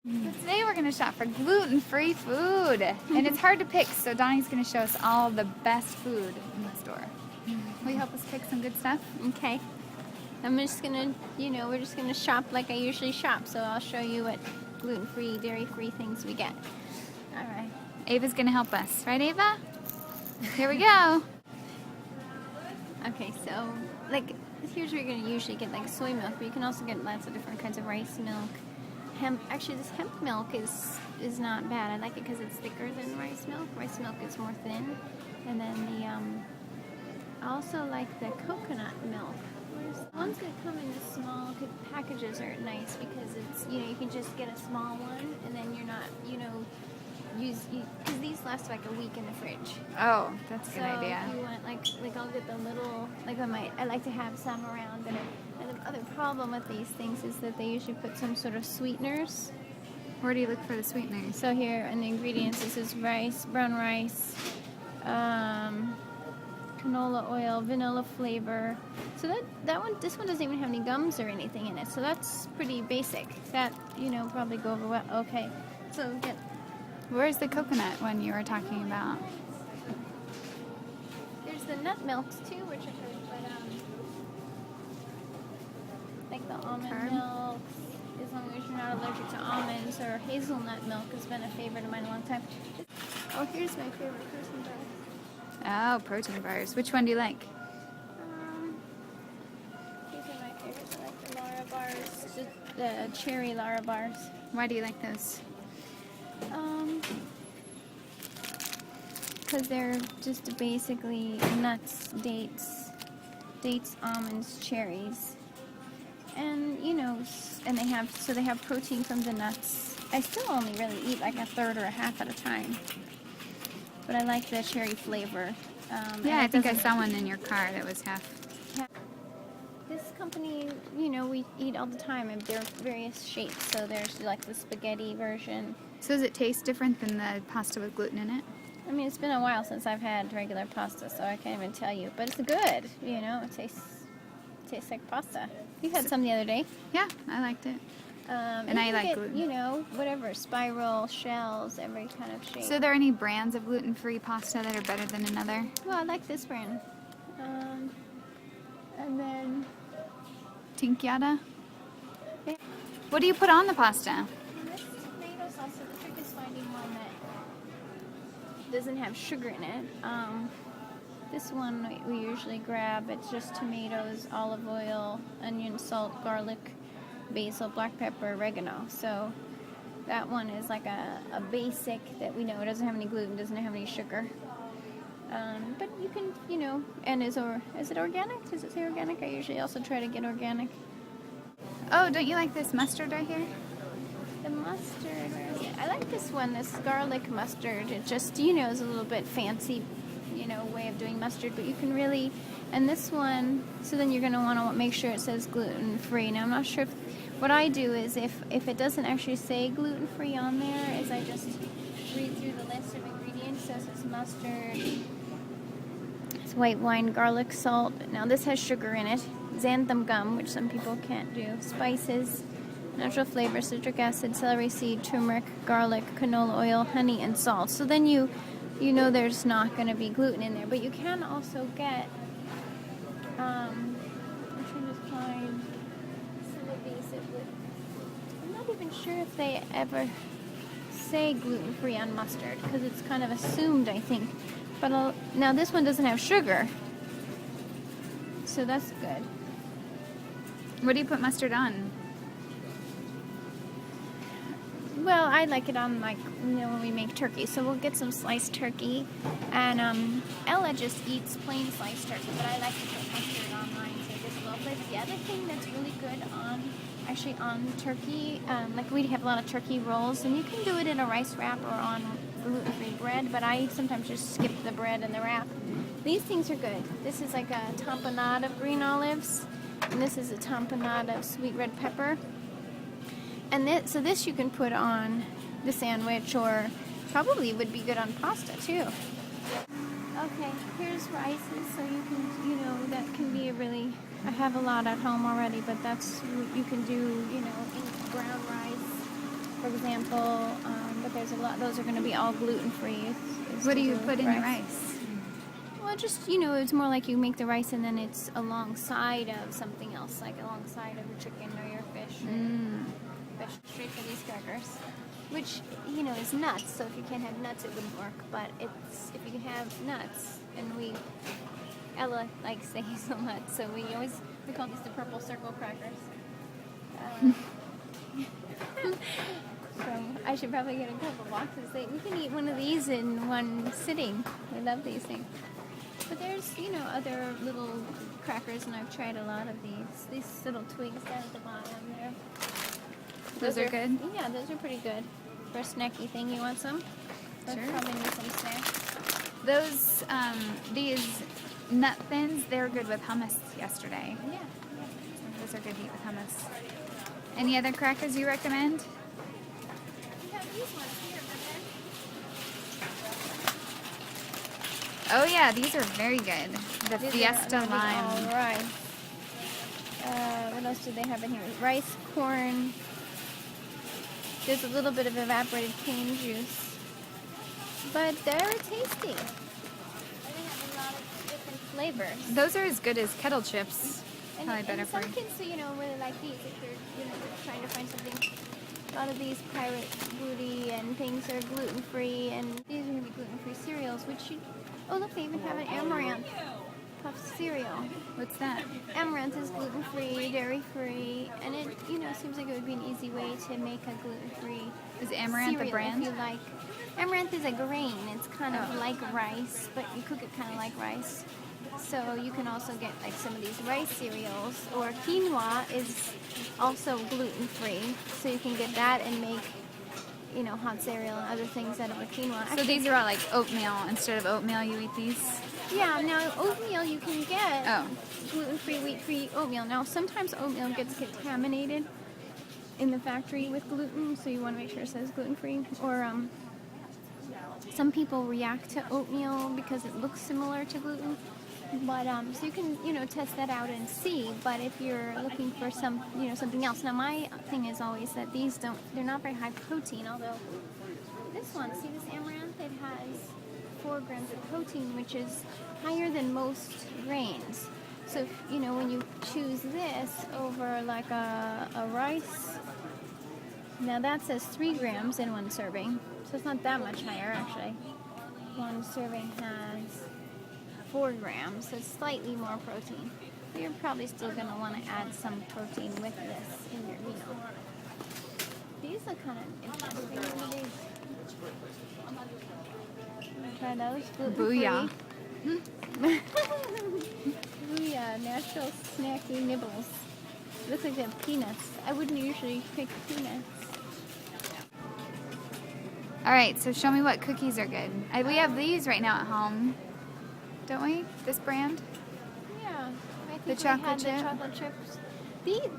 So today we're going to shop for gluten-free food, and it's hard to pick, so Donnie's going to show us all the best food in the store. Will you help us pick some good stuff? Okay. I'm just going to, we're just going to shop like I usually shop, so I'll show you what gluten-free, dairy-free things we get. All right. Ava's going to help us. Right, Ava? Here we go. Okay, so, here's where you're going to usually get, soy milk, but you can also get lots of different kinds of rice milk. Actually, this hemp milk is not bad. I like it because it's thicker than rice milk. Rice milk is more thin. And then I also like the coconut milk. The ones that come in the small packages are nice because it's, you can just get a small one and then you're not, because these last like a week in the fridge. Oh, that's a good idea. So if you want, I'll get the little, I like to have some around that are, and the other problem with these things is that they usually put some sort of sweeteners. Where do you look for the sweeteners? So here in the ingredients, this is rice, brown rice, canola oil, vanilla flavor. So this one doesn't even have any gums or anything in it. So that's pretty basic. That, probably go over well. Okay. So Where's the coconut one you were talking about? There's the nut milks too, which are good, but like the almond milks, as long as you're not allergic to almonds, or hazelnut milk has been a favorite of mine a long time. Oh, here's my favorite protein bar. Oh, protein bars. Which one do you like? These are my favorites. I like the Lara bars, the cherry Lara bars. Why do you like those? Because they're just basically nuts, dates, almonds, cherries, and and they have protein from the nuts. I still only really eat like a third or a half at a time, but I like the cherry flavor. Yeah, I think I saw one in your car that was half. This company, we eat all the time, and they're various shapes. So there's like the spaghetti version. So does it taste different than the pasta with gluten in it? I mean, it's been a while since I've had regular pasta, so I can't even tell you. But it's good, it tastes like pasta. You had some the other day. Yeah, I liked it. And I like gluten. Whatever, spiral, shells, every kind of shape. So are there any brands of gluten-free pasta that are better than another? Well, I like this brand. And then Tinkyada? Yeah. What do you put on the pasta? This tomato sauce, so the trick is finding one that doesn't have sugar in it. This one we usually grab. It's just tomatoes, olive oil, onion, salt, garlic, basil, black pepper, oregano. So that one is like a basic that we know it doesn't have any gluten, doesn't have any sugar. But you can, and is it organic? Does it say organic? I usually also try to get organic. Oh, don't you like this mustard right here? The mustard, where is it? I like this one, this garlic mustard. It just, is a little bit fancy, way of doing mustard, but you can really, and this one, so then you're going to want to make sure it says gluten-free. Now, I'm not sure what I do is if it doesn't actually say gluten-free on there, is I just read through the list of ingredients. So it's mustard, it's white wine, garlic, salt. Now, this has sugar in it. Xanthan gum, which some people can't do. Spices, natural flavor, citric acid, celery seed, turmeric, garlic, canola oil, honey, and salt. So then you know there's not going to be gluten in there. But you can also get, I'm trying to find some of these. I'm not even sure if they ever say gluten-free on mustard because it's kind of assumed, I think. But now this one doesn't have sugar, so that's good. What do you put mustard on? Well, I like it on when we make turkey. So we'll get some sliced turkey, and Ella just eats plain sliced turkey, but I like to put mustard on mine so just a little bit. The other thing that's really good on turkey, we have a lot of turkey rolls, and you can do it in a rice wrap or on gluten-free bread, but I sometimes just skip the bread and the wrap. These things are good. This is like a tamponade of green olives, and this is a tamponade of sweet red pepper. And so this you can put on the sandwich, or probably would be good on pasta too. Okay, here's rices, so you can, that can be a really, I have a lot at home already, but that's, you can do, brown rice, for example. But there's a lot. Those are going to be all gluten-free. What do you put in your rice? Well, just, it's more like you make the rice and then it's alongside of something else, like alongside of your chicken or your fish. Fish straight for these crackers, which, is nuts. So if you can't have nuts, it wouldn't work. But if you can have nuts, and Ella likes the hazelnuts, so we call these the purple circle crackers. So I should probably get a couple boxes. We can eat one of these in one sitting. We love these things. But there's, other little crackers, and I've tried a lot of these. These little twigs down at the bottom there. Those are good? Yeah, those are pretty good. For a snacky thing, you want some? Sure. Probably need some snacks. Those, these nut thins, they were good with hummus yesterday. Yeah. Those are good to eat with hummus. Any other crackers you recommend? We have these ones here, Oh yeah, these are very good. The Fiesta Lime. All right. What else do they have in here? Rice, corn. There's a little bit of evaporated cane juice. But they're tasty. They have a lot of different flavors. Those are as good as kettle chips. Probably better for you. Some kids, really like these if you're, trying to find something. A lot of these pirate booty and things are gluten-free, and these are going to be gluten-free cereals, which oh look, they even have an amaranth puff cereal. What's that? Amaranth is gluten-free, dairy-free, and it, seems like it would be an easy way to make a gluten-free Is Amaranth cereal a brand? if you like. Amaranth is a grain. It's kind of like rice, but you cook it kind of like rice. So you can also get like some of these rice cereals, or quinoa is also gluten-free, so you can get that and make, hot cereal and other things out of the quinoa. So these are all like oatmeal. Instead of oatmeal, you eat these? Yeah, now oatmeal you can get Oh. gluten-free, wheat-free oatmeal. Now sometimes oatmeal gets contaminated in the factory with gluten, so you want to make sure it says gluten-free. Or some people react to oatmeal because it looks similar to gluten. But so you can test that out and see. But if you're looking for something else, now my thing is always that they're not very high protein. Although this one, see this amaranth, it has 4 grams of protein, which is higher than most grains. So if, when you choose this over like a rice, now that says 3 grams in one serving, so it's not that much higher actually. One serving has 4 grams, so it's slightly more protein. But you're probably still going to want to add some protein with this in your meal. These are kind of interesting. Try those. Booyah. Booyah, natural snacky nibbles. Looks like they have peanuts. I wouldn't usually pick peanuts. All right, so show me what cookies are good. We have these right now at home, don't we? This brand? Yeah. I think The chocolate we chip? had the chocolate chips.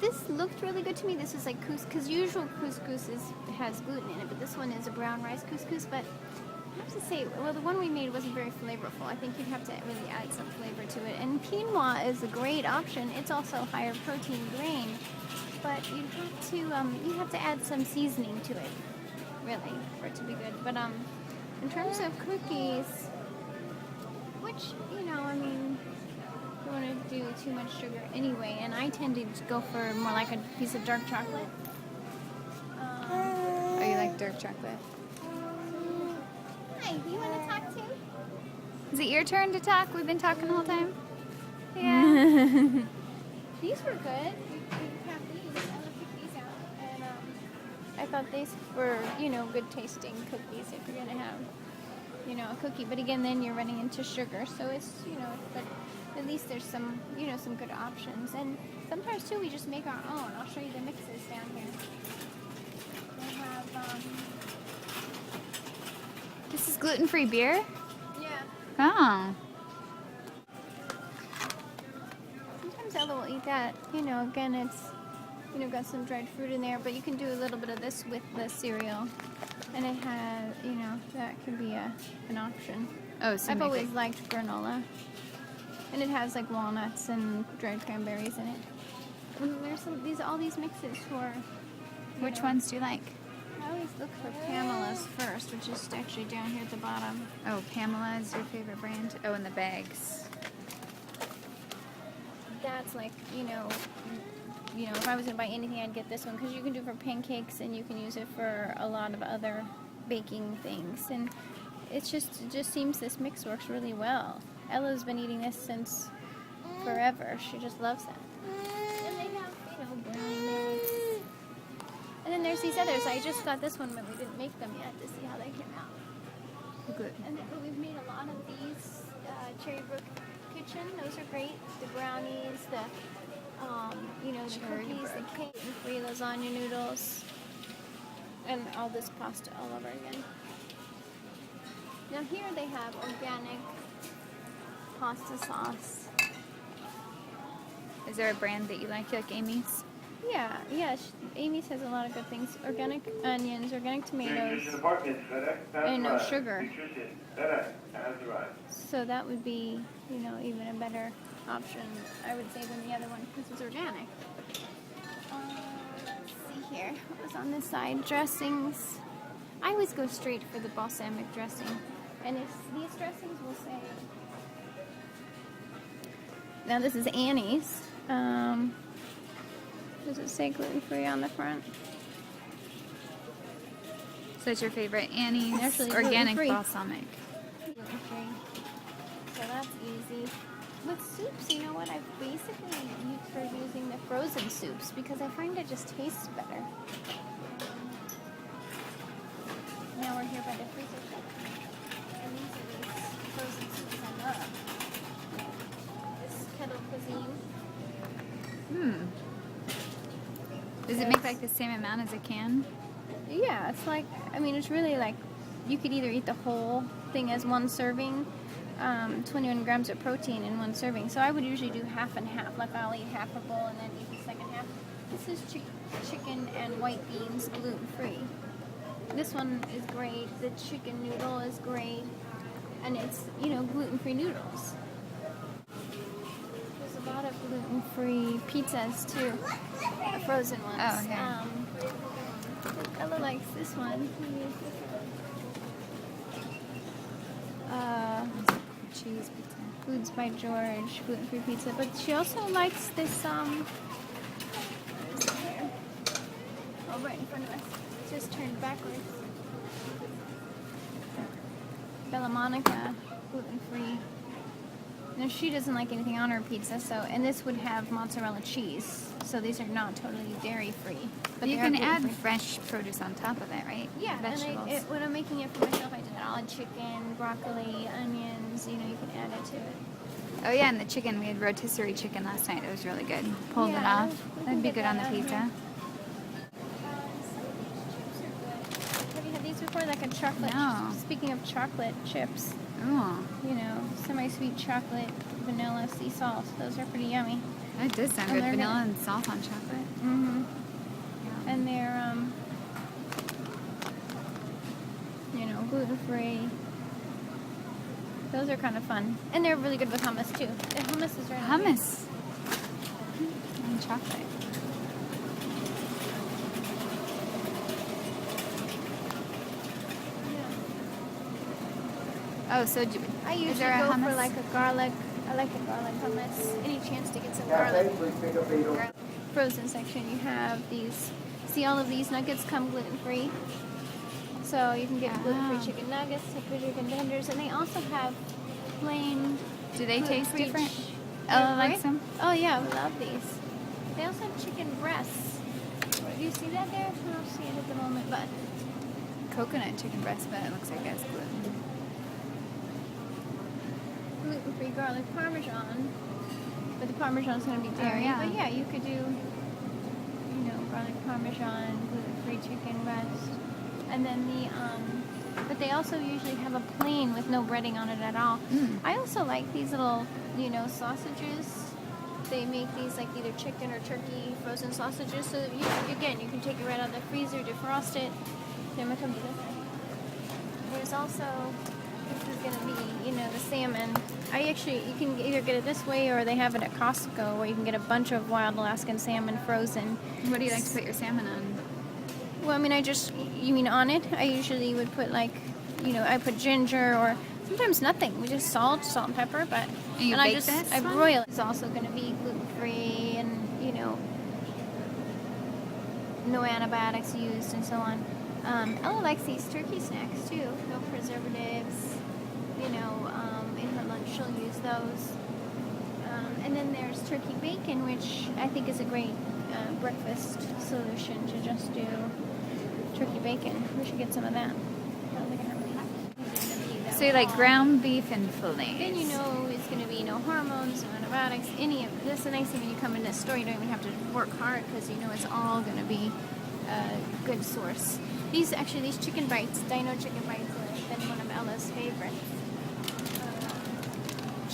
This looked really good to me. This is like couscous, because usual couscous has gluten in it, but this one is a brown rice couscous. But I have to say, well, the one we made wasn't very flavorful. I think you'd have to really add some flavor to it. And quinoa is a great option. It's also a higher protein grain, but you have to add some seasoning to it, really, for it to be good. But in terms of cookies, which you don't want to do too much sugar anyway, and I tend to go for more like a piece of dark chocolate. Oh, you like dark chocolate? Hi, do you want to talk too? Is it your turn to talk? We've been talking the whole time? Yeah. These were good. We have these. I'm going to pick these out. And I thought these were, good tasting cookies if you're going to have, a cookie. But again, then you're running into sugar. So it's, but at least there's some, some good options. And sometimes too, we just make our own. I'll show you the mixes down here. They have, This is gluten-free beer? yeah. Oh. Sometimes Ella will eat that. Again, it's, got some dried fruit in there, but you can do a little bit of this with the cereal. And it has, that can be an option. Oh, so I've always liked granola. And it has like walnuts and dried cranberries in it. And there's all these mixes for... Which ones do you like? I always look for Pamela's first, which is actually down here at the bottom. Oh, Pamela is your favorite brand? Oh, and the bags. That's like, if I was going to buy anything, I'd get this one because you can do it for pancakes and you can use it for a lot of other baking things. And it just seems this mix works really well. Ella's been eating this since forever. She just loves that. And they have, brownie mix. And then there's these others. I just got this one, but we didn't make them yet to see how they came out. Good. And then we've made a lot of these Cherry Brook Kitchen. Those are great. The brownies, the Cherry cookies, Brook. the cake, the free lasagna noodles, and all this pasta all over again. Now here they have organic pasta sauce. Is there a brand that you like Amy's? Yeah. Amy's has a lot of good things. Organic onions, organic tomatoes, and no sugar. So that would be, even a better option, I would say, than the other one because it's organic. Let's see here. What was on this side? Dressings. I always go straight for the balsamic dressing. And these dressings will say... Now this is Annie's. Does it say gluten-free on the front? So it's your favorite Annie's Actually, organic gluten-free. balsamic. Gluten-free. So that's easy. With soups, you know what? I've basically started using the frozen soups because I find it just tastes better. Now we're here by the freezer shop. And these are these frozen soups I love. This kettle cuisine. Does it make like the same amount as a can? Yeah, it's like, it's really like, you could either eat the whole thing as one serving, 21 grams of protein in one serving. So I would usually do half and half, like I'll eat half a bowl and then eat the second half. This is chicken and white beans, gluten-free. This one is great, the chicken noodle is great, and it's, gluten-free noodles. There's a lot of gluten-free pizzas too, the frozen ones. Oh, okay. Ella likes this one. Cheese pizza. Foods by George, gluten-free pizza. But she also likes this, where is it here? Oh, right in front of us. It's just turned backwards. Bella Monica, gluten-free. No, she doesn't like anything on her pizza, and this would have mozzarella cheese. So these are not totally dairy-free. But You they are can add gluten-free. fresh produce on top of it, right? Yeah, Vegetables. and when I'm making it for myself, I did all chicken, broccoli, onions, you can add it to it. Oh yeah, and the chicken, we had rotisserie chicken last night. It was really good. Pulled it Yeah, off. we can That'd be get good on the that out pizza. here. Some of these chips are good. Have you had these before? Like a chocolate. No. Speaking of chocolate chips, Oh, semi-sweet chocolate, vanilla, sea salt. Those are pretty yummy. that does sound And good. they're Vanilla gonna- and salt on chocolate. Mm-hmm. Yeah. And they're, gluten-free. Those are kind of fun. And they're really good with hummus, too. The hummus is right on here. Hummus. And chocolate. Oh, so I is usually there a go hummus? for like a garlic. I like a garlic hummus. Any chance to get some garlic. Frozen section, you have these. See, all of these nuggets come gluten-free. So you can get gluten-free Ah. chicken nuggets, chicken tenders, and they also have plain. Do they taste gluten-free different? Oh, Oh, like some? Oh yeah, we love these. They also have chicken breasts. Do you see that there? I don't see it at the moment, but Coconut chicken breast, but it looks like it's gluten. gluten-free garlic parmesan. But the parmesan's going to be dairy. yeah. But yeah, you could do, garlic parmesan, gluten-free chicken breast. And then but they also usually have a plain with no breading on it at all. Mm. I also like these little, sausages. They make these like either chicken or turkey frozen sausages. So you can take it right out of the freezer, defrost it. Then we come to this. There's also, this is going to be, the salmon. You can either get it this way or they have it at Costco where you can get a bunch of wild Alaskan salmon frozen. What do you like to put your salmon on? Well, I mean, you mean on it? I usually would put like, I put ginger or sometimes nothing. We just salt and pepper, but And you bake this I one? broil it. It's also going to be gluten-free and, no antibiotics used and so on. Ella likes these turkey snacks too. No preservatives. In her lunch she'll use those. And then there's turkey bacon, which I think is a great breakfast solution to just do turkey bacon. We should get some of that. Oh, look at her. So you like ground beef and fillets. Then it's going to be no hormones, no antibiotics, any of this. The nice thing when you come in this store, you don't even have to work hard because it's all going to be a good source. These chicken bites, Dino chicken bites, have been one of Ella's favorites.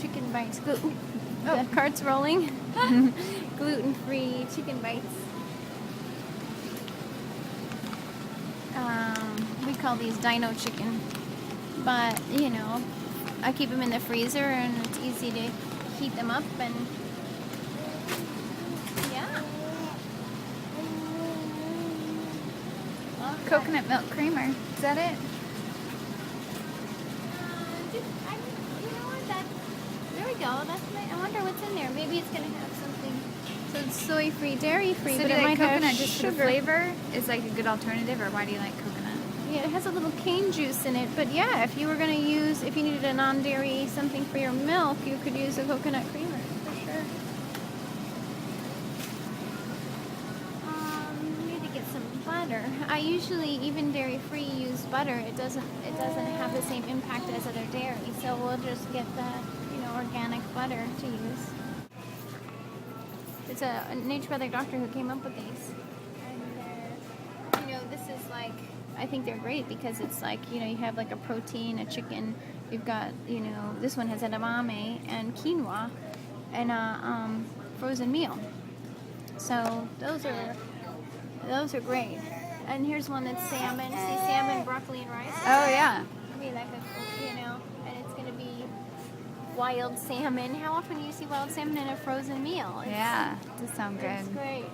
Chicken bites. The cart's rolling. Gluten-free chicken bites. We call these Dino chicken. But, I keep them in the freezer and it's easy to heat them up and yeah. Coconut milk creamer. Is that it? There we go. That's nice. I wonder what's in there. Maybe it's going to have something. So it's soy-free, dairy-free, So but do it you like might coconut have just for sugar. the flavor? Is like a good alternative, or why do you like coconut? Yeah, it has a little cane juice in it. But yeah, if you needed a non-dairy something for your milk, you could use a coconut creamer for sure. We need to get some butter. I usually, even dairy-free, use butter. It doesn't have the same impact as other dairy. So we'll just get the organic butter to use. It's a naturopathic doctor who came up with these. And this is like, I think they're great because it's like, you have like a protein, a chicken. You've got, this one has edamame and quinoa and a frozen meal. So those are great. And here's one that's salmon. See, salmon, broccoli, and rice. Oh yeah. I mean, like and it's going to be wild salmon. How often do you see wild salmon in a frozen meal? Yeah, does sound good. It's great.